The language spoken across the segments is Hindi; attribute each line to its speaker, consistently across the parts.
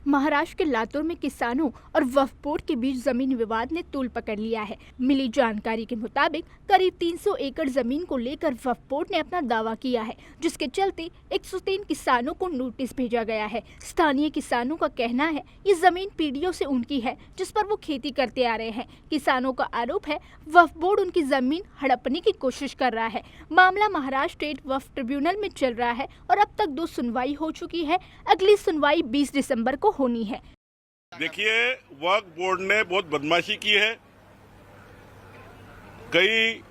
Speaker 1: महाराष्ट्र के लातूर में किसानों और वक्फ बोर्ड के बीच जमीन विवाद ने तूल पकड़ लिया है। मिली जानकारी के मुताबिक करीब 300 एकड़ जमीन को लेकर वक्फ बोर्ड ने अपना दावा किया है, जिसके चलते 103 किसानों को नोटिस भेजा गया है। स्थानीय किसानों का कहना है ये जमीन पीढ़ियों से उनकी है, जिस पर वो खेती करते आ रहे हैं। किसानों का आरोप है वक्फ बोर्ड उनकी जमीन हड़पने की कोशिश कर रहा है। मामला महाराष्ट्र स्टेट वक्फ ट्रिब्यूनल में चल रहा है और अब तक 2 सुनवाई हो चुकी है। अगली सुनवाई 20 दिसंबर को होनी है।
Speaker 2: देखिए, वक्फ बोर्ड ने बहुत बदमाशी की है। कई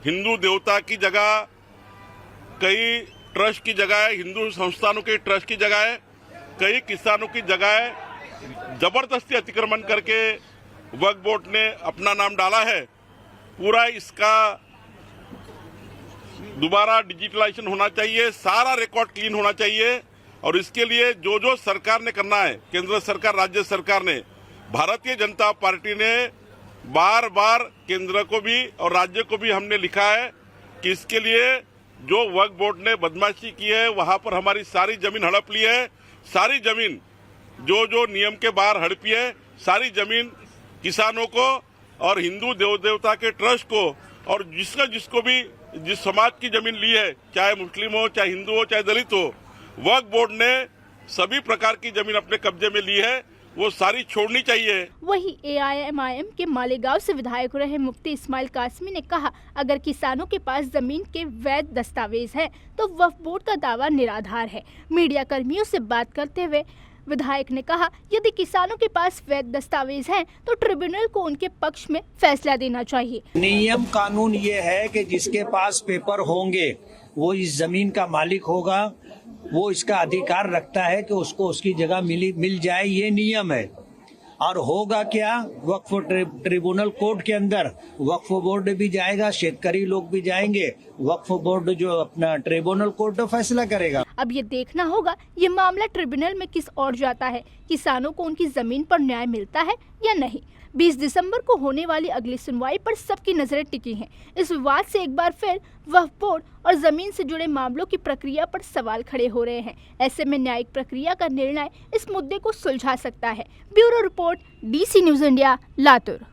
Speaker 2: हिंदू देवता की जगह, कई ट्रस्ट की जगह है, हिंदू संस्थानों के ट्रस्ट की जगह है, कई किसानों की जगह है, जबरदस्ती अतिक्रमण करके वक्फ बोर्ड ने अपना नाम डाला है। पूरा इसका दोबारा डिजिटलाइजेशन होना चाहिए, सारा रिकॉर्ड क्लीन होना चाहिए और इसके लिए जो सरकार ने करना है, केंद्र सरकार, राज्य सरकार ने, भारतीय जनता पार्टी ने बार बार केंद्र को भी और राज्य को भी हमने लिखा है कि इसके लिए जो वक्फ बोर्ड ने बदमाशी की है, वहां पर हमारी सारी जमीन हड़प ली है। सारी जमीन जो नियम के बाहर हड़पी है, सारी जमीन किसानों को और हिंदू देव देवता के ट्रस्ट को और जिसको भी जिस समाज की जमीन ली है, चाहे मुस्लिम हो, चाहे हिंदू हो, चाहे दलित हो, वक्फ बोर्ड ने सभी प्रकार की जमीन अपने कब्जे में ली है, वो सारी छोड़नी चाहिए।
Speaker 1: वहीं AIMIM के मालेगांव से विधायक रहे मुफ्ती इस्माइल कासमी ने कहा, अगर किसानों के पास जमीन के वैध दस्तावेज हैं, तो वक्फ बोर्ड का दावा निराधार है। मीडिया कर्मियों से बात करते हुए विधायक ने कहा, यदि किसानों के पास वैध दस्तावेज हैं, तो ट्रिब्यूनल को उनके पक्ष में फैसला देना चाहिए।
Speaker 3: नियम कानून ये है कि जिसके पास पेपर होंगे वो इस जमीन का मालिक होगा, वो इसका अधिकार रखता है कि उसको उसकी जगह मिल जाए, ये नियम है। और होगा क्या, वक्फ ट्रिब्यूनल कोर्ट के अंदर वक्फ बोर्ड भी जाएगा, शेतकरी लोग भी जाएंगे, वक्फ बोर्ड जो अपना ट्रिब्यूनल कोर्ट फैसला करेगा।
Speaker 1: अब ये देखना होगा ये मामला ट्रिब्यूनल में किस ओर जाता है, किसानों को उनकी जमीन पर न्याय मिलता है या नहीं। 20 दिसंबर को होने वाली अगली सुनवाई पर सबकी नजरें टिकी हैं। इस विवाद से एक बार फिर वक्फ बोर्ड और जमीन से जुड़े मामलों की प्रक्रिया पर सवाल खड़े हो रहे हैं। ऐसे में न्यायिक प्रक्रिया का निर्णय इस मुद्दे को सुलझा सकता है। Bureau report, DC news India, Latur.